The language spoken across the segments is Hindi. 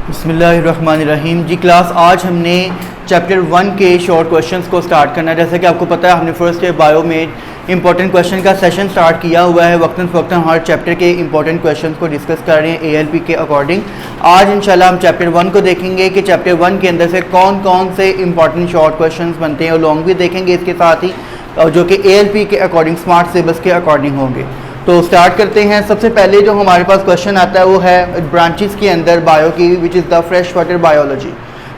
बिस्मिल्लाहिर्रहमानिर्रहीम जी क्लास, आज हमने चैप्टर 1 के शॉर्ट क्वेश्चंस को स्टार्ट करना है। जैसे कि आपको पता है हमने फर्स्ट ईयर बायो में इंपॉर्टेंट क्वेश्चन का सेशन स्टार्ट किया हुआ है। वक्तन फ़वक्तन हर चैप्टर के इंपॉर्टेंट क्वेश्चंस को डिस्कस कर रहे हैं ALP के अकॉर्डिंग। आज इंशाल्लाह हम चैप्टर 1 को देखेंगे कि चैप्टर 1 के अंदर से कौन कौन से इंपॉर्टेंट शॉर्ट क्वेश्चन बनते हैं और लॉन्ग भी देखेंगे इसके साथ ही, जो कि ALP के अकॉर्डिंग स्मार्ट सिलेबस के अकॉर्डिंग होंगे। तो स्टार्ट करते हैं। सबसे पहले जो हमारे पास क्वेश्चन आता है वो है ब्रांचेस के अंदर बायो की, which is the fresh water biology.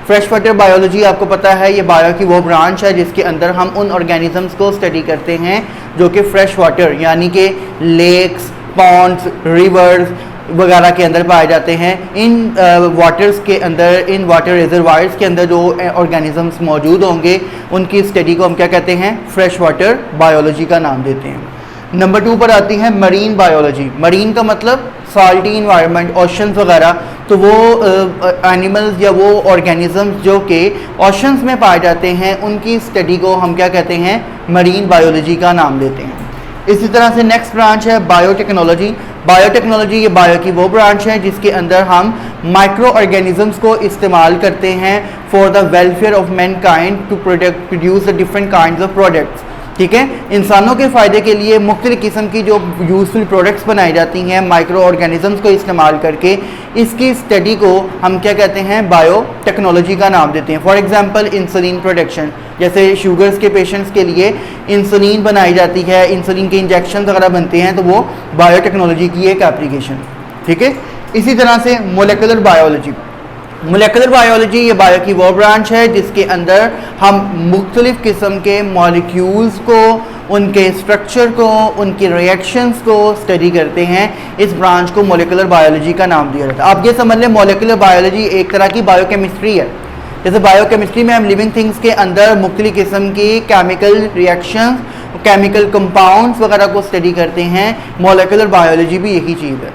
Fresh water biology आपको पता है ये बायो की वो ब्रांच है जिसके अंदर हम उन ऑर्गेनिजम्स को स्टडी करते हैं जो कि फ्रेश वाटर यानी कि लेक्स, पॉन्ड्स, रिवर्स वगैरह के अंदर पाए जाते हैं। इन वाटर्स के अंदर, इन वाटर रिजर्वायर्स के अंदर जो ऑर्गेनिजम्स मौजूद होंगे उनकी स्टडी को हम क्या कहते हैं? फ्रेश वाटर बायोलॉजी का नाम देते हैं। नंबर 2 पर आती है मरीन बायोलॉजी। मरीन का मतलब साल्टी इन्वायरमेंट, ओशंस वगैरह। तो वो एनिमल्स या वो ऑर्गेनिजम्स जो कि ओशंस में पाए जाते हैं उनकी स्टडी को हम क्या कहते हैं? मरीन बायोलॉजी का नाम देते हैं। इसी तरह से नेक्स्ट ब्रांच है बायोटेक्नोलॉजी। बायोटेक्नोलॉजी ये बायो की वो ब्रांच है जिसके अंदर हम माइक्रो ऑर्गेनिजम्स को इस्तेमाल करते हैं for the welfare of mankind to produce the different kinds of products. ठीक है, इंसानों के फ़ायदे के लिए मुख्तलिफ़ किस्म की जो यूज़फुल प्रोडक्ट्स बनाई जाती हैं माइक्रो ऑर्गेनिजम्स को इस्तेमाल करके, इसकी स्टडी को हम क्या कहते हैं? बायोटेक्नोलॉजी का नाम देते हैं। फॉर एग्जांपल इंसुलिन प्रोडक्शन, जैसे शुगर्स के पेशेंट्स के लिए इंसुलिन बनाई जाती है, इंसुलिन के इंजेक्शन वगैरह बनते हैं, तो वो बायोटेक्नोलॉजी की एक एप्लीकेशन। ठीक है, इसी तरह से मोलेकुलर बायोलॉजी। मोलेकुलर बायोलॉजी ये बायो की वो ब्रांच है जिसके अंदर हम मुख्तलिफ़ किस्म के मॉलिक्यूल्स को, उनके स्ट्रक्चर को, उनकी रिएक्शंस को स्टडी करते हैं। इस ब्रांच को मोलेकुलर बायोलॉजी का नाम दिया जाता है। आप ये समझ लें मोलेकुलर बायोलॉजी एक तरह की बायोकेमिस्ट्री है। जैसे बायोकेमिस्ट्री में हम लिविंग थिंग्स के अंदर मुख्तलिफ़ किस्म की केमिकल रिएक्शंस, केमिकल कंपाउंड्स वगैरह को स्टडी करते हैं। मोलेकुलर बायोलॉजी भी यही चीज़ है।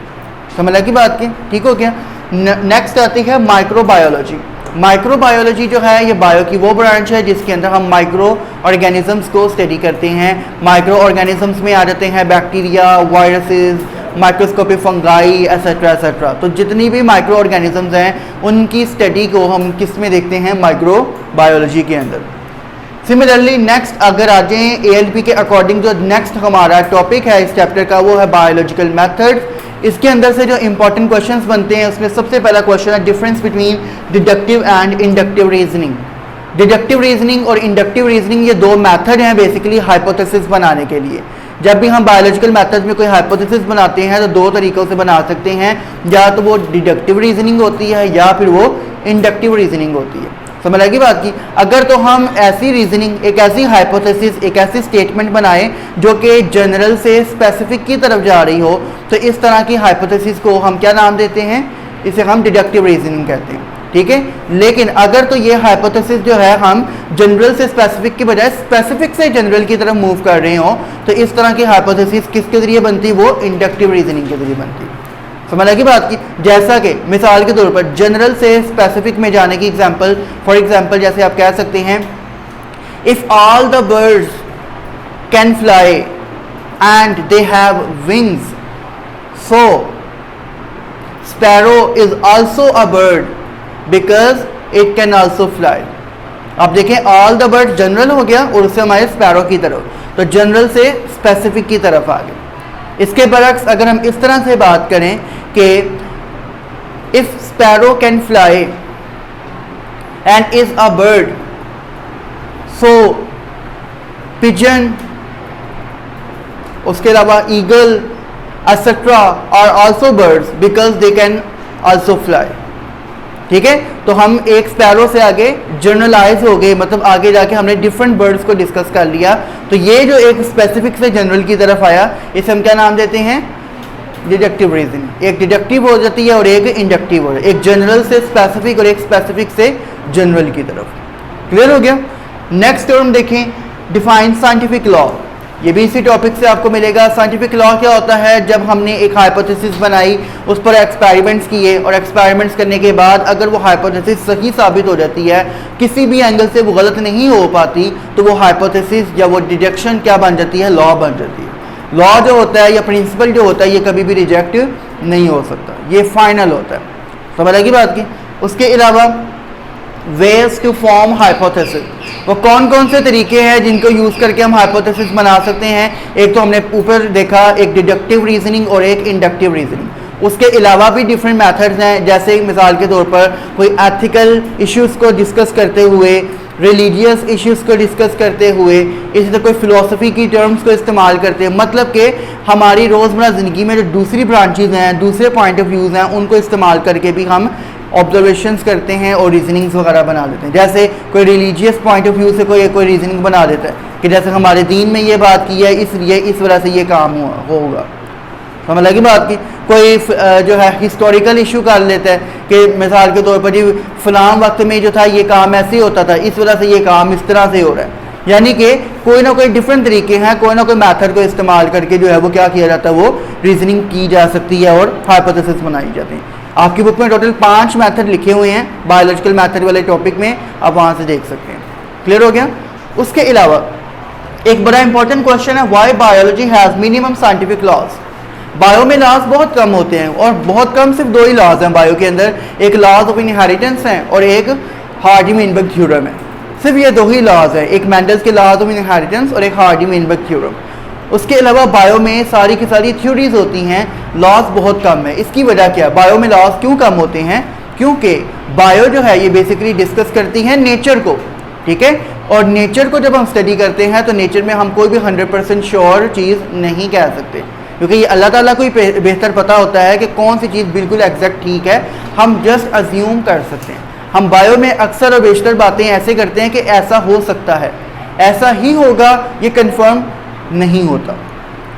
समझ लगी बात की? ठीक हो गया। नेक्स्ट आती है माइक्रोबायोलॉजी। माइक्रोबायोलॉजी जो है ये बायो की वो ब्रांच है जिसके अंदर हम माइक्रो ऑर्गेनिजम्स को स्टडी करते हैं। माइक्रो ऑर्गेनिजम्स में आ जाते हैं bacteria, viruses, microscopic fungi etcetera etcetera. तो जितनी भी माइक्रो ऑर्गेनिजम्स हैं उनकी स्टडी को हम किस में देखते हैं? माइक्रोबायोलॉजी के अंदर। सिमिलरली नेक्स्ट अगर आ जाएँ ALP के अकॉर्डिंग, जो नेक्स्ट हमारा टॉपिक है इस चैप्टर का वो है बायोलॉजिकल मेथड्स। इसके अंदर से जो इंपॉर्टेंट क्वेश्चंस बनते हैं उसमें सबसे पहला क्वेश्चन है difference between deductive and inductive reasoning. Deductive reasoning और इंडक्टिव रीजनिंग ये दो मेथड हैं बेसिकली हाइपोथेसिस बनाने के लिए। जब भी हम बायोलॉजिकल मेथड में कोई हाइपोथेसिस बनाते हैं तो दो तरीक़ों से बना सकते हैं, या तो वो डिडक्टिव रीजनिंग होती है या फिर वो इंडक्टिव रीजनिंग होती है। समझ लगी बात की? अगर तो हम ऐसी रीजनिंग, एक ऐसी हाइपोथेसिस, एक ऐसी स्टेटमेंट बनाएं जो कि जनरल से स्पेसिफिक की तरफ जा रही हो, तो इस तरह की हाइपोथेसिस को हम क्या नाम देते हैं? इसे हम डिडक्टिव रीजनिंग कहते हैं। ठीक है, लेकिन अगर तो ये हाइपोथेसिस जो है हम जनरल से स्पेसिफिक की बजाय स्पेसिफिक से जनरल की तरफ मूव कर रहे हो, तो इस तरह की हाइपोथेसिस किसके जरिए बनती? वो इंडक्टिव रीजनिंग के जरिए बनती। समझ लगी बात की? जैसा कि मिसाल के तौर पर जनरल से स्पेसिफिक में जाने की एग्जांपल, फॉर एग्जांपल जैसे आप कह सकते हैं if all the birds can fly and they have wings so sparrow is also a bird because it can also fly. आप देखें ऑल द बर्ड जनरल हो गया और उससे हमारे स्पैरो की तरफ, तो जनरल से स्पेसिफिक की तरफ आ गए। इसके बरक्स अगर हम इस तरह से बात करें कि if sparrow can fly and is a bird so pigeon, उसके अलावा eagle etcetera are also birds because they can also fly. ठीक है, तो हम एक स्पैरो से आगे जनरलाइज हो गए, मतलब आगे जाके हमने डिफरेंट बर्ड्स को डिस्कस कर लिया। तो ये जो एक स्पेसिफिक से जनरल की तरफ आया इसे हम क्या नाम देते हैं? Deductive reasoning. एक डिडक्टिव हो जाती है और एक इंडक्टिव हो जाती है, एक जनरल से स्पेसिफिक और एक स्पेसिफिक से जनरल की तरफ। क्लियर हो गया? नेक्स्ट टर्म देखें, डिफाइन साइंटिफिक लॉ। ये भी इसी टॉपिक से आपको मिलेगा। साइंटिफिक लॉ क्या होता है? जब हमने एक हाइपोथेसिस बनाई, उस पर एक्सपेरिमेंट्स किए और एक्सपेरिमेंट्स करने के बाद अगर वो हाइपोथेसिस सही साबित हो जाती है, किसी भी एंगल से वो गलत नहीं हो पाती, तो वो हाइपोथेसिस या वो डिडक्शन क्या बन जाती है? लॉ बन जाती है। लॉ जो होता है या प्रिंसिपल जो होता है ये कभी भी रिजेक्ट नहीं हो सकता, ये फाइनल होता है। समझ लगी बात की? उसके अलावा वेज टू फॉर्म हाइपोथेसिस, वो कौन कौन से तरीके हैं जिनको यूज़ करके हम हाइपोथेसिस बना सकते हैं। एक तो हमने ऊपर देखा, एक डिडक्टिव रीजनिंग और एक इंडक्टिव रीजनिंग। उसके अलावा भी डिफरेंट मेथड्स हैं, जैसे मिसाल के तौर पर कोई एथिकल इश्यूज़ को डिस्कस करते हुए, रिलीजियस इश्यूज़ को डिस्कस करते हुए, इसी तरह कोई फ़िलासफ़ी की टर्म्स को इस्तेमाल करते हैं। मतलब कि हमारी रोज़मर्रा ज़िंदगी में जो दूसरी ब्रांचेज़ हैं, दूसरे पॉइंट ऑफ व्यूज़ हैं, उनको इस्तेमाल करके भी हम ऑब्जर्वेशंस करते हैं और रीजनिंग्स वगैरह बना देते हैं। जैसे कोई रिलीजियस पॉइंट ऑफ व्यू से कोई रीजनिंग बना देता है कि जैसे हमारे दीन में ये बात की है, इसलिए इस वजह से ये काम होगा। समझ लगी बात की। कोई जो है हिस्टोरिकल इशू कर लेता है कि मिसाल के तौर पर जी फलां वक्त में जो था ये काम ऐसे होता था, इस वजह से ये काम इस तरह से हो रहा है। यानी कि कोई ना कोई डिफरेंट तरीके हैं, कोई ना कोई मेथड को इस्तेमाल करके जो है वो क्या किया जाता है, वो रीजनिंग की जा सकती है और हाइपोथेसिस बनाई जाती है। आपकी बुक में टोटल 5 मेथड लिखे हुए हैं बायोलॉजिकल मेथड वाले टॉपिक में, आप वहाँ से देख सकते हैं। क्लियर हो गया। उसके अलावा एक बड़ा इंपॉर्टेंट क्वेश्चन है, why biology has minimum scientific laws. Bio में लॉज बहुत कम होते हैं और बहुत कम, सिर्फ 2 ही लॉज हैं बायो के अंदर, एक लॉज ऑफ इनहेरिटेंस है और एक हार्डी-मीनबर्ग थ्योरम है। सिर्फ ये 2 ही लॉज है, एक मेंडल्स के लॉज ऑफ इनहेरिटेंस और एक हार्डी-मीनबर्ग थ्योरम। उसके अलावा बायो में सारी की सारी थ्योरीज होती हैं, लॉज बहुत कम है। इसकी वजह क्या है, बायो में लॉज क्यों कम होते हैं? क्योंकि बायो जो है ये बेसिकली डिस्कस करती है नेचर को, ठीक है। और नेचर को जब हम स्टडी करते हैं तो नेचर में हम कोई भी 100% श्योर चीज़ नहीं कह सकते, क्योंकि ये अल्लाह ताला को ही बेहतर पता होता है कि कौन सी चीज़ बिल्कुल एग्जैक्ट ठीक है। हम जस्ट अज्यूम कर सकते हैं। हम बायो में अक्सर और बेशतर बातें ऐसे करते हैं कि ऐसा हो सकता है, ऐसा ही होगा, ये कन्फर्म नहीं होता।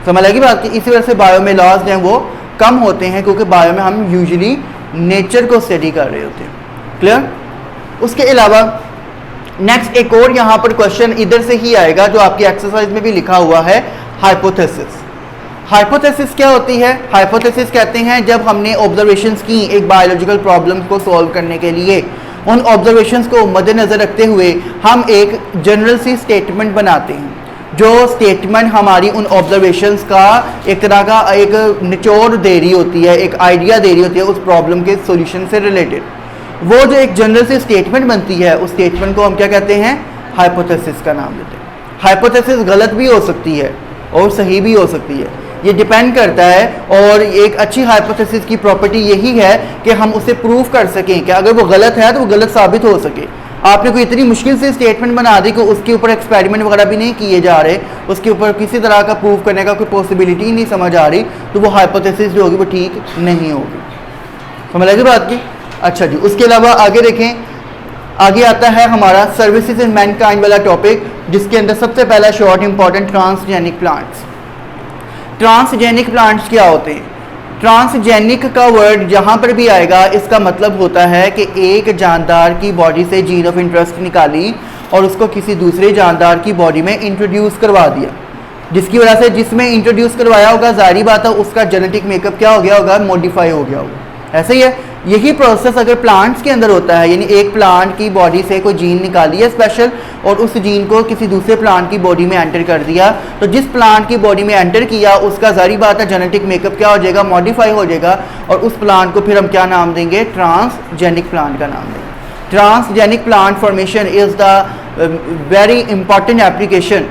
समझ लगी बात की। इसी वजह से बायो में लॉज हैं वो कम होते हैं, क्योंकि बायो में हम यूजुअली नेचर को स्टडी कर रहे होते हैं। क्लियर। उसके अलावा नेक्स्ट एक और यहाँ पर क्वेश्चन इधर से ही आएगा जो आपकी एक्सरसाइज में भी लिखा हुआ है, हाइपोथेसिस। हाइपोथेसिस क्या होती है? हाइपोथेसिस कहते हैं जब हमने ऑब्जर्वेशंस की एक बायोलॉजिकल प्रॉब्लम को सॉल्व करने के लिए, उन ऑब्जर्वेशंस को मद्देनज़र रखते हुए हम एक जनरल सी स्टेटमेंट बनाते हैं, जो स्टेटमेंट हमारी उन ऑब्जर्वेशंस का एक तरह का एक निचोड़ दे रही होती है, एक आइडिया दे रही होती है उस प्रॉब्लम के सॉल्यूशन से रिलेटेड। वो जो एक जनरल सी स्टेटमेंट बनती है, उस स्टेटमेंट को हम क्या कहते हैं? हाइपोथेसिस का नाम देते हैं। हाइपोथेसिस गलत भी हो सकती है और सही भी हो सकती है, ये डिपेंड करता है। और एक अच्छी हाइपोथेसिस की प्रॉपर्टी यही है कि हम उसे प्रूव कर सकें कि अगर वो गलत है तो वो गलत साबित हो सके। आपने कोई इतनी मुश्किल से स्टेटमेंट बना दी कि उसके ऊपर एक्सपेरिमेंट वगैरह भी नहीं किए जा रहे, उसके ऊपर किसी तरह का प्रूव करने का कोई पॉसिबिलिटी नहीं समझ आ रही, तो वो हाइपोथेसिस जो होगी वो ठीक नहीं होगी। समझ लगी बात की। अच्छा जी, उसके अलावा आगे देखें, आगे आता है हमारा सर्विसेज इन मैनकाइंड वाला टॉपिक, जिसके अंदर सबसे पहला short important transgenic plants. Transgenic plants क्या होते हैं? ट्रांसजेनिक का वर्ड जहाँ पर भी आएगा इसका मतलब होता है कि एक जानदार की बॉडी से जीन ऑफ इंटरेस्ट निकाली और उसको किसी दूसरे जानदार की बॉडी में इंट्रोड्यूस करवा दिया, जिसकी वजह से जिसमें इंट्रोड्यूस करवाया होगा जाहिर बात है उसका जेनेटिक मेकअप क्या हो गया होगा? मॉडिफाई हो गया होगा। ऐसे ही है, यही प्रोसेस अगर प्लांट्स के अंदर होता है, यानी एक प्लांट की बॉडी से कोई जीन निकाली है स्पेशल और उस जीन को किसी दूसरे प्लांट की बॉडी में एंटर कर दिया, तो जिस प्लांट की बॉडी में एंटर किया उसका जाहिर बात है जेनेटिक मेकअप क्या हो जाएगा? मॉडिफाई हो जाएगा। और उस प्लांट को फिर हम क्या नाम देंगे? ट्रांसजेनिक प्लांट का नाम देंगे। Transgenic plant formation is the very important application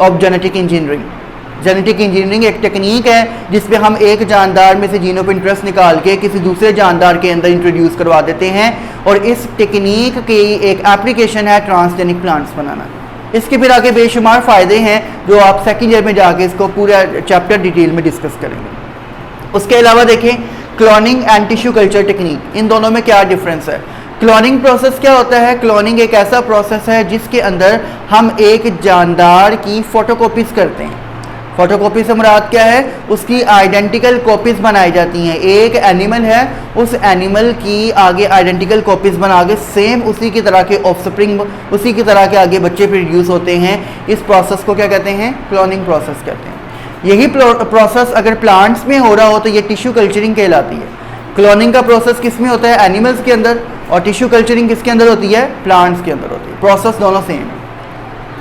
of genetic engineering. Genetic engineering एक टेक्निक है जिसमें हम एक जानदार में से जीन ऑफ इंटरेस्ट निकाल के किसी दूसरे जानदार के अंदर इंट्रोड्यूस करवा देते हैं, और इस टेक्निक की एक एप्लीकेशन है ट्रांसजेनिक प्लांट्स बनाना। इसके फिर आगे बेशुमार फ़ायदे हैं जो आप सेकेंड ईयर में जाके इसको पूरा चैप्टर डिटेल में डिस्कस करेंगे। उसके अलावा देखें cloning and tissue culture technique, इन दोनों में क्या डिफरेंस है? क्लोनिंग प्रोसेस क्या होता है? क्लोनिंग एक ऐसा प्रोसेस है जिसके अंदर हम एक जानदार की फ़ोटोकॉपीज़ करते हैं। फोटोकॉपी से मुराद क्या है? उसकी आइडेंटिकल कॉपीज़ बनाई जाती हैं। एक एनिमल है, उस एनिमल की आगे आइडेंटिकल कॉपीज़ बना के सेम उसी की तरह के ऑफस्प्रिंग, उसी की तरह के आगे बच्चे प्रोड्यूस होते हैं। इस प्रोसेस को क्या कहते हैं? क्लोनिंग प्रोसेस कहते हैं। यही प्रोसेस अगर प्लांट्स में हो रहा हो तो ये टिश्यू कल्चरिंग कहलाती है। क्लोनिंग का प्रोसेस किस में होता है? एनिमल्स के अंदर, और टिश्यू कल्चरिंग किसके अंदर होती है? प्लांट्स के अंदर होती है। प्रोसेस दोनों सेम है।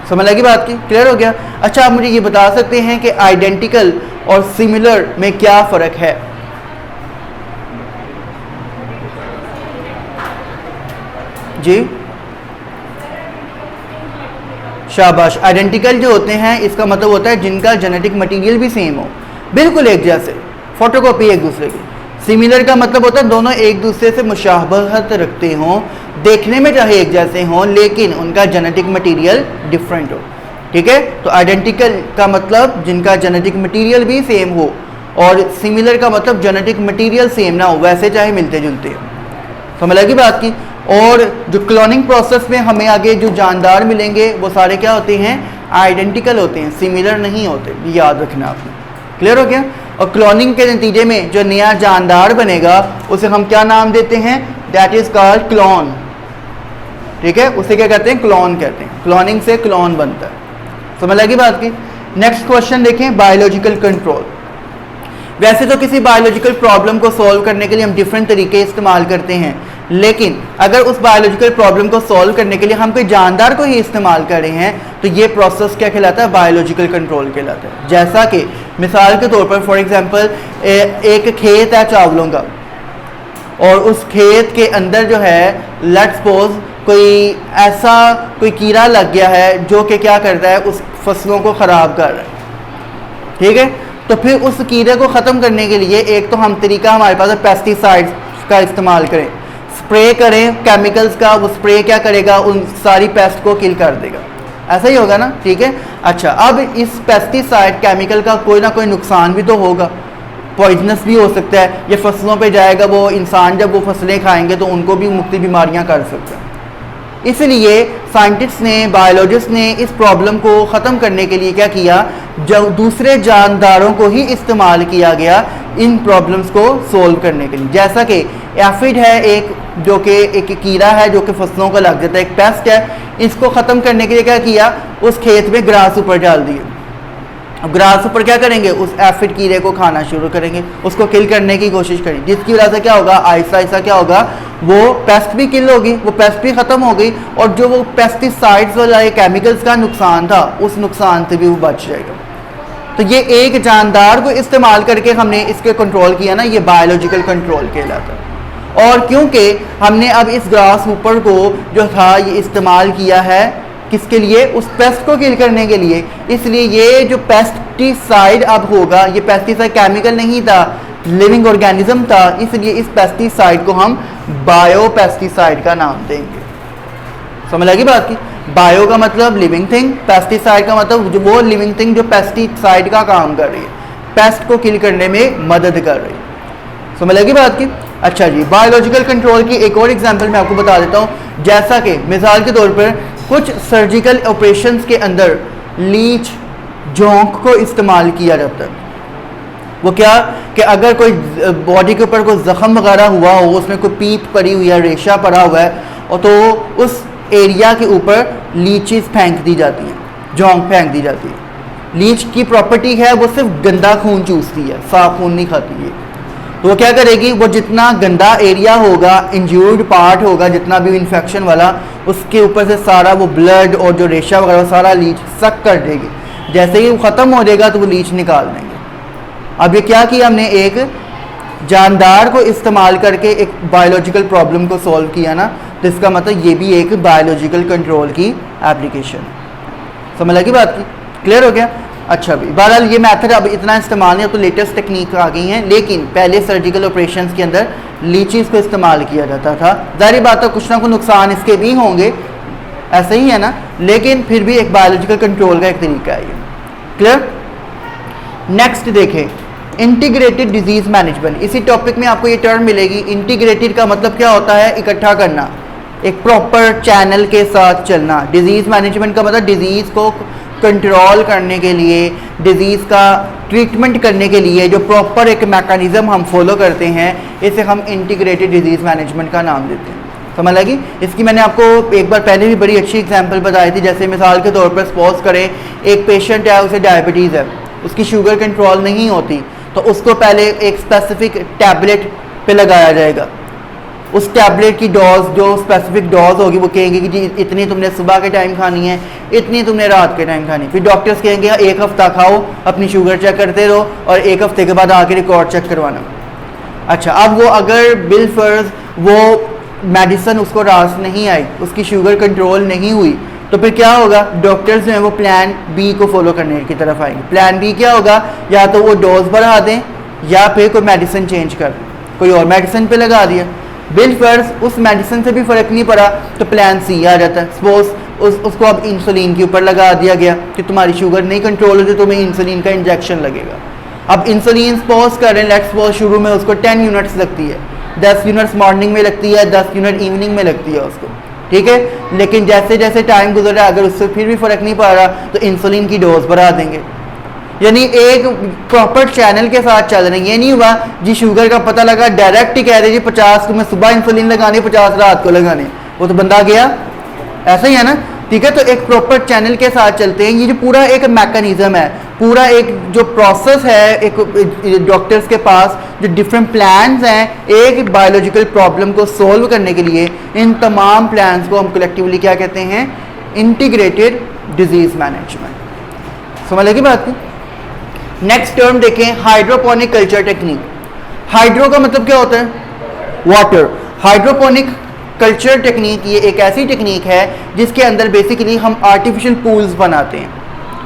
समझ लगी बात की? क्लियर हो गया? अच्छा, आप मुझे ये बता सकते हैं कि आइडेंटिकल और सिमिलर में क्या फ़र्क है? जी शाबाश, आइडेंटिकल जो होते हैं इसका मतलब होता है जिनका जेनेटिक मटेरियल भी सेम हो, बिल्कुल एक जैसे, फोटोकॉपी एक दूसरे की। सिमिलर का मतलब होता है दोनों एक दूसरे से मुशाबहत रखते हों, देखने में चाहे एक जैसे हों लेकिन उनका जेनेटिक मटेरियल डिफरेंट हो, ठीक है। तो आइडेंटिकल का मतलब जिनका जेनेटिक मटेरियल भी सेम हो, और सिमिलर का मतलब जेनेटिक मटेरियल सेम ना हो, वैसे चाहे मिलते जुलते हो। समझ लगी बात की। और जो क्लोनिंग प्रोसेस में हमें आगे जो जानदार मिलेंगे वो सारे क्या होते हैं, आइडेंटिकल होते हैं, सिमिलर नहीं होते, ये याद रखना आपने। क्लियर हो गया। और क्लोनिंग के नतीजे में जो नया जानदार बनेगा उसे हम क्या नाम देते हैं, दैट इज कॉल्ड क्लोन, ठीक है, उसे क्या कहते हैं, क्लोन कहते हैं। क्लोनिंग से क्लोन बनता है। समझ लगी बात की। नेक्स्ट क्वेश्चन देखें, बायोलॉजिकल कंट्रोल। वैसे तो किसी बायोलॉजिकल प्रॉब्लम को सॉल्व करने के लिए हम डिफरेंट तरीके इस्तेमाल करते हैं, लेकिन अगर उस बायोलॉजिकल प्रॉब्लम को सॉल्व करने के लिए हम कोई जानदार को ही इस्तेमाल कर रहे हैं तो ये प्रोसेस क्या कहलाता है, बायोलॉजिकल कंट्रोल कहलाता है। जैसा कि मिसाल के तौर पर फॉर एग्जांपल एक खेत है चावलों का, और उस खेत के अंदर जो है लेट्स सपोज कोई कीड़ा लग गया है जो कि क्या करता है, उस फसलों को ख़राब कर रहा है, ठीक है। तो फिर उस कीड़े को ख़त्म करने के लिए एक तो हम तरीका हमारे पास है पेस्टिसाइड्स का इस्तेमाल करें, स्प्रे करें केमिकल्स का, वो स्प्रे क्या करेगा, उन सारी पेस्ट को किल कर देगा, ऐसा ही होगा ना, ठीक है। अच्छा, अब इस पेस्टिसाइड केमिकल का कोई ना कोई नुकसान भी तो होगा, पॉइजनस भी हो सकता है, ये फसलों पे जाएगा, वो इंसान जब वो फसलें खाएंगे तो उनको भी मुख्तलिफ बीमारियां कर सकते हैं। इसलिए साइंटिस्ट ने, बायोलॉजिस्ट ने इस प्रॉब्लम को ख़त्म करने के लिए क्या किया, जब दूसरे जानदारों को ही इस्तेमाल किया गया इन प्रॉब्लम्स को सोल्व करने के लिए। जैसा कि एफिड है एक, जो कि एक कीड़ा है जो कि फसलों को लग जाता है, एक पेस्ट है, इसको ख़त्म करने के लिए क्या किया, उस खेत में ग्रास ऊपर डाल दिए। अब ग्रास ऊपर क्या करेंगे, उस एफिड कीड़े को खाना शुरू करेंगे, उसको किल करने की कोशिश करेंगे, जिसकी वजह से क्या होगा, आहिस्ता आहिस्ता क्या होगा, वो पेस्ट भी किल होगी, वो पेस्ट भी ख़त्म हो गई, और जो वो पेस्टिसाइड्स वाला केमिकल्स का नुकसान था उस नुकसान से भी वो बच जाएगा। तो ये एक जानदार को इस्तेमाल करके हमने इसके कंट्रोल किया ना, ये बायोलॉजिकल कंट्रोल कहलाता है। और क्योंकि हमने अब इस ग्रास ऊपर को जो था ये इस्तेमाल किया है किसके लिए, उस पेस्ट को किल करने के लिए, इसलिए ये जो पेस्टिसाइड अब होगा, ये पेस्टिसाइड केमिकल नहीं था, लिविंग ऑर्गेनिज्म था, इसलिए इस पेस्टिसाइड को हम बायो पेस्टिसाइड का नाम देंगे। समझ लगी बात की। बायो का मतलब लिविंग थिंग, पेस्टिसाइड का मतलब जो वो लिविंग थिंग जो पेस्टिसाइड का काम कर रही है, पेस्ट को किल करने में मदद कर रही है। समझ लगी बात की। अच्छा जी, बायोलॉजिकल कंट्रोल की एक और एग्जांपल मैं आपको बता देता हूँ। जैसा कि मिसाल के तौर पर कुछ सर्जिकल ऑपरेशंस के अंदर लीच, जोंक को इस्तेमाल किया जाता है। वो क्या कि अगर कोई बॉडी के ऊपर कोई ज़ख़म वगैरह हुआ हो, उसमें कोई पीप पड़ी हुई है, रेशा पड़ा हुआ है, और तो उस एरिया के ऊपर लीचेस फेंक दी जाती हैं, जोंक फेंक दी जाती है। लीच की प्रॉपर्टी है वो सिर्फ गंदा खून चूसती है, साफ खून नहीं खाती है। तो वो क्या करेगी, वो जितना गंदा एरिया होगा, इंज्यूर्ड पार्ट होगा, जितना भी इन्फेक्शन वाला, उसके ऊपर से सारा वो ब्लड और जो रेशा वगैरह सारा लीच सक कर देगी। जैसे ही वो ख़त्म हो जाएगा तो वो लीच निकाल देंगे। अब ये क्या किया हमने, एक जानदार को इस्तेमाल करके एक बायोलॉजिकल प्रॉब्लम को सॉल्व किया ना, तो इसका मतलब ये भी एक बायोलॉजिकल कंट्रोल की एप्लीकेशन। समझ लगी बात की, क्लियर हो गया। अच्छा भी, बहरहाल ये मेथड अब इतना इस्तेमाल नहीं, अब तो लेटेस्ट टेक्निक आ गई हैं, लेकिन पहले सर्जिकल ऑपरेशंस के अंदर लीचीज़ को इस्तेमाल किया जाता था। जाहिर बात है कुछ ना कुछ नुकसान इसके भी होंगे, ऐसे ही है ना, लेकिन फिर भी एक बायोलॉजिकल कंट्रोल का एक तरीका है ये। क्लियर। नेक्स्ट देखें, इंटीग्रेटेड डिजीज़ मैनेजमेंट। इसी टॉपिक में आपको ये टर्म मिलेगी। इंटीग्रेटेड का मतलब क्या होता है, इकट्ठा करना, एक प्रॉपर चैनल के साथ चलना। डिजीज़ मैनेजमेंट का मतलब डिजीज़ को कंट्रोल करने के लिए, डिजीज़ का ट्रीटमेंट करने के लिए जो प्रॉपर एक मैकेनिज़्म हम फॉलो करते हैं, इसे हम इंटीग्रेटेड डिजीज़ मैनेजमेंट का नाम देते हैं। समझ लगी। इसकी मैंने आपको एक बार पहले भी बड़ी अच्छी एग्जांपल बताई थी। जैसे मिसाल के तौर पर सपोज करें एक पेशेंट है, उसे डायबिटीज़ है, उसकी शुगर कंट्रोल नहीं होती, तो उसको पहले एक स्पेसिफिक टैबलेट पे लगाया जाएगा। उस टैबलेट की डोज, जो स्पेसिफिक डोज होगी, वो कहेंगे कि जी इतनी तुमने सुबह के टाइम खानी है, इतनी तुमने रात के टाइम खानी है। फिर डॉक्टर्स कहेंगे एक हफ्ता खाओ, अपनी शुगर चेक करते रहो, और एक हफ्ते के बाद आके रिकॉर्ड चेक करवाना। अच्छा, अब वो अगर बिल फर्ज वो मेडिसिन उसको रास नहीं आई, उसकी शुगर कंट्रोल नहीं हुई, तो फिर क्या होगा, डॉक्टर्स जो हैं वो प्लान बी को फॉलो करने की तरफ आएंगे। प्लान बी क्या होगा, या तो वो डोज बढ़ा दें या फिर कोई मेडिसिन चेंज कर दें, कोई और मेडिसिन पे लगा दिया। बिलफर्ज उस मेडिसिन से भी फ़र्क नहीं पड़ा तो प्लान सी आ जाता है। सपोज उसको अब इंसुलिन के ऊपर लगा दिया गया कि तुम्हारी शुगर नहीं कंट्रोल होती, तुम्हें इंसुलिन का इंजेक्शन लगेगा। अब इंसुलिन सपोज कर रहे हैं, लेट्स सपोज शुरू में उसको 10 यूनिट्स लगती है, 10 यूनिट्स मॉर्निंग में लगती है, 10 यूनिट इवनिंग में लगती है उसको, ठीक है। लेकिन जैसे जैसे टाइम गुजर रहा है, अगर उससे फिर भी फ़र्क नहीं पड़ रहा तो इंसुलिन की डोज बढ़ा देंगे। यानी एक प्रॉपर चैनल के साथ चल रहे हैं। ये नहीं हुआ जी शुगर का पता लगा डायरेक्ट ही कह रहे जी 50 को मैं सुबह इंसुलिन लगाने, 50 रात को लगाने, वो तो बंदा गया, ऐसा ही है ना, ठीक है। तो एक प्रॉपर चैनल के साथ चलते हैं। ये जो पूरा एक मैकेनिज्म है, पूरा एक जो प्रोसेस है, एक डॉक्टर्स के पास जो डिफरेंट प्लान्स हैं एक बायोलॉजिकल प्रॉब्लम को सॉल्व करने के लिए, इन तमाम प्लान्स को हम कलेक्टिवली क्या कहते हैं, इंटीग्रेटेड डिजीज मैनेजमेंट। समझ लगी बात की। नेक्स्ट टर्म देखें, हाइड्रोपोनिक कल्चर टेक्निक। हाइड्रो का मतलब क्या होता है, वाटर। हाइड्रोपोनिक कल्चर टेक्निक ये एक ऐसी टेक्निक है जिसके अंदर बेसिकली हम आर्टिफिशियल पूल्स बनाते हैं,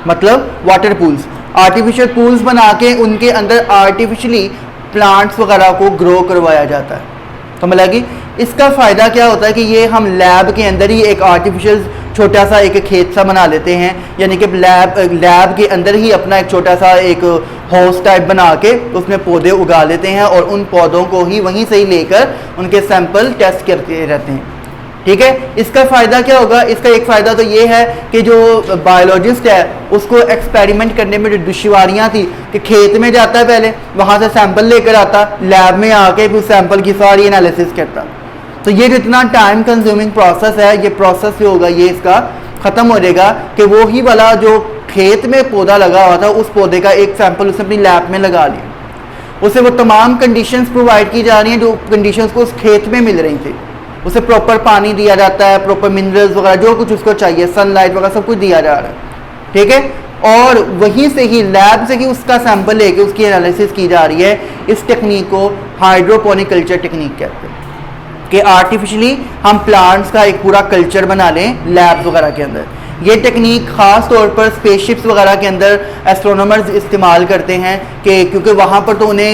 मतलब वाटर पूल्स, आर्टिफिशियल पूल्स बना के उनके अंदर आर्टिफिशियली प्लांट्स वगैरह को ग्रो करवाया जाता है। समझ लगी। इसका फ़ायदा क्या होता है कि ये हम लैब के अंदर ही एक आर्टिफिशियल छोटा सा एक खेत सा बना लेते हैं, यानी कि लैब के अंदर ही अपना एक छोटा सा एक हाउस टाइप बना के उसमें पौधे उगा लेते हैं और उन पौधों को ही वहीं से ही लेकर उनके सैंपल टेस्ट करते रहते हैं, ठीक है। इसका फ़ायदा क्या होगा, इसका एक फ़ायदा तो ये है कि जो बायोलॉजिस्ट है उसको एक्सपेरिमेंट करने में जो दुश्वारियाँ थी कि खेत में जाता है, पहले वहाँ से सैंपल लेकर आता, लैब में आके फिर सैंपल की सारी एनालिसिस करता, तो ये जो इतना टाइम कंज्यूमिंग प्रोसेस है, ये प्रोसेस जो होगा ये इसका ख़त्म हो जाएगा कि वो ही वाला जो खेत में पौधा लगा हुआ था उस पौधे का एक सैंपल उसने अपनी लैब में लगा लिया, उसे वो तमाम कंडीशंस प्रोवाइड की जा रही हैं जो कंडीशंस को उस खेत में मिल रही थी। उसे प्रॉपर पानी दिया जाता है, प्रॉपर मिनरल्स वगैरह जो कुछ उसको चाहिए, सनलाइट वगैरह सब कुछ दिया जा रहा है, ठीक है। और वहीं से ही लैब से ही उसका सैंपल लेके उसकी एनालिसिस की जा रही है। इस टेक्निक को हाइड्रोपोनिक कल्चर टेक्निक कहते हैं कि आर्टिफिशियली हम प्लांट्स का एक पूरा कल्चर बना लें लैब्स वगैरह के अंदर। ये टेक्निक ख़ास तौर पर स्पेसशिप्स वगैरह के अंदर एस्ट्रोनॉमर्स इस्तेमाल करते हैं कि क्योंकि वहाँ पर तो उन्हें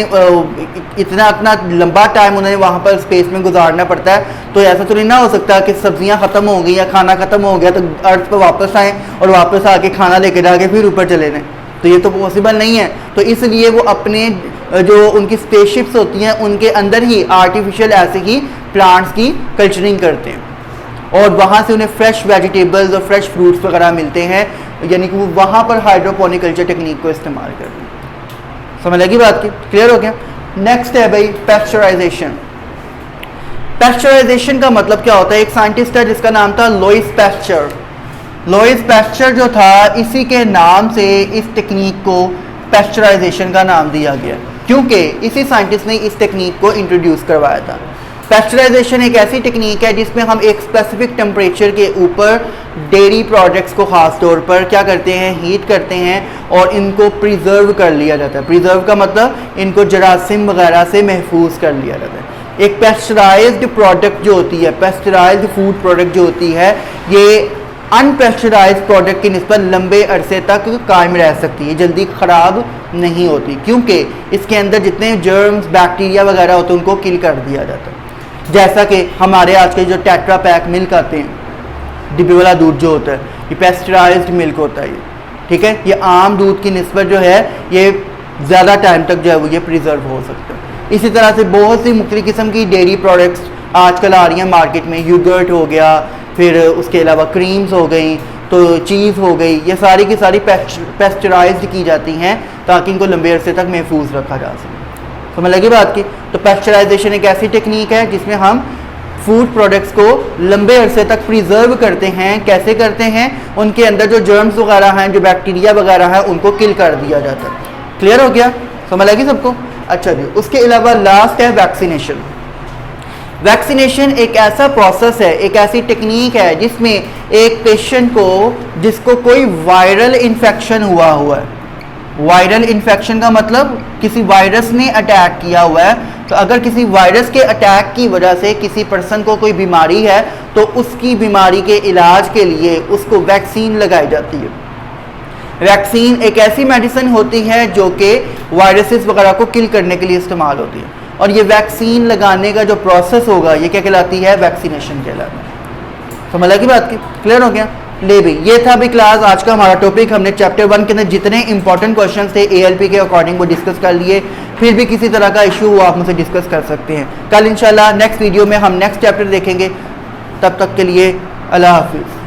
इतना लंबा टाइम उन्हें वहाँ पर स्पेस में गुजारना पड़ता है, तो ऐसा तो नहीं ना हो सकता कि सब्जियाँ ख़त्म हो गई या खाना ख़त्म हो गया तो अर्थ पर वापस आएँ और वापस आके खाना लेकर जाके फिर ऊपर चले जाएँ, तो ये तो पॉसिबल नहीं है। तो इसलिए वो अपने जो उनकी स्पेसशिप्स होती हैं उनके अंदर ही आर्टिफिशियल ऐसे ही प्लांट्स की कल्चरिंग करते हैं और वहाँ से उन्हें फ्रेश वेजिटेबल्स और फ्रेश फ्रूट्स वगैरह मिलते हैं, यानी कि वो वहाँ पर हाइड्रोपोनिक कल्चर टेक्निक को इस्तेमाल करते हैं। समझ लगी बात की, क्लियर हो गया। नेक्स्ट है भाई पैस्चराइजेशन। पैस्चराइजेशन का मतलब क्या होता है, एक साइंटिस्ट है जिसका नाम था लुईस पैस्चर। लुईस पैस्चर जो था इसी के नाम से इस टेक्निक को पैस्चराइजेशन का नाम दिया गया क्योंकि इसी साइंटिस्ट ने इस टेक्निक को इंट्रोड्यूस करवाया था। पैस्चराइजेशन एक ऐसी टेक्निक है जिसमें हम एक स्पेसिफिक टेम्परेचर के ऊपर डेयरी प्रोडक्ट्स को ख़ास तौर पर क्या करते हैं, हीट करते हैं और इनको प्रिजर्व कर लिया जाता है। प्रिजर्व का मतलब इनको जरासीम वगैरह से महफूज कर लिया जाता है। एक पेस्चराइज्ड प्रोडक्ट जो होती है, पेस्चराइज्ड फूड प्रोडक्ट जो होती है, ये अनपेस्चराइज्ड प्रोडक्ट की निस्बत लंबे अरसे तक कायम रह सकती है, जल्दी ख़राब नहीं होती क्योंकि इसके अंदर जितने जर्म्स बैक्टीरिया वगैरह होते हैं उनको किल कर दिया जाता है। जैसा कि हमारे आज के जो टेट्रा पैक मिल्क आते हैं, डिब्बे वाला दूध जो होता है, ये पेस्चराइज्ड मिल्क होता है, ठीक है। ये आम दूध की निस्बत जो है ये ज़्यादा टाइम तक जो है वो ये प्रिजर्व हो सकता है। इसी तरह से बहुत सी मुख्तलिफ किस्म की डेयरी प्रोडक्ट्स आजकल आ रही हैं मार्केट में, यूगर्ट हो गया, फिर उसके अलावा क्रीम्स हो गई, तो चीज़ हो गई, ये सारी की सारी पेस्चराइज्ड की जाती हैं ताकि इनको लंबे अरसे तक महफूज रखा जा सके। समझ लगी बात की। तो पेस्चराइजेशन एक ऐसी टेक्निक है जिसमें हम फूड प्रोडक्ट्स को लंबे अरसे तक प्रिजर्व करते हैं। कैसे करते हैं, उनके अंदर जो जर्म्स वगैरह हैं, जो बैक्टीरिया वगैरह है, उनको किल कर दिया जाता है। क्लियर हो गया, समझ लगी सबको। अच्छा जी, उसके अलावा लास्ट है वैक्सीनेशन। वैक्सीनेशन एक ऐसा प्रोसेस है, एक ऐसी टेक्निक है जिसमें एक पेशेंट को जिसको कोई वायरल इन्फेक्शन हुआ है, वायरल इन्फेक्शन का मतलब किसी वायरस ने अटैक किया हुआ है, तो अगर किसी वायरस के अटैक की वजह से किसी पर्सन को कोई बीमारी है तो उसकी बीमारी के इलाज के लिए उसको वैक्सीन लगाई जाती है। वैक्सीन एक ऐसी मेडिसिन होती है जो कि वायरसेस वगैरह को किल करने के लिए इस्तेमाल होती है, और ये वैक्सीन लगाने का जो प्रोसेस होगा ये क्या कहलाती है, वैक्सीनेशन कहलाती है। समझ लगी बात की, क्लियर हो गया। ले भी ये था भी क्लास आज का हमारा टॉपिक। हमने चैप्टर 1 के अंदर जितने इंपॉर्टेंट क्वेश्चंस थे ALP के अकॉर्डिंग वो डिस्कस कर लिए। फिर भी किसी तरह का इशू हुआ आप मुझसे डिस्कस कर सकते हैं। कल इंशाल्लाह नेक्स्ट वीडियो में हम नेक्स्ट चैप्टर देखेंगे। तब तक के लिए अल्लाह हाफिज़।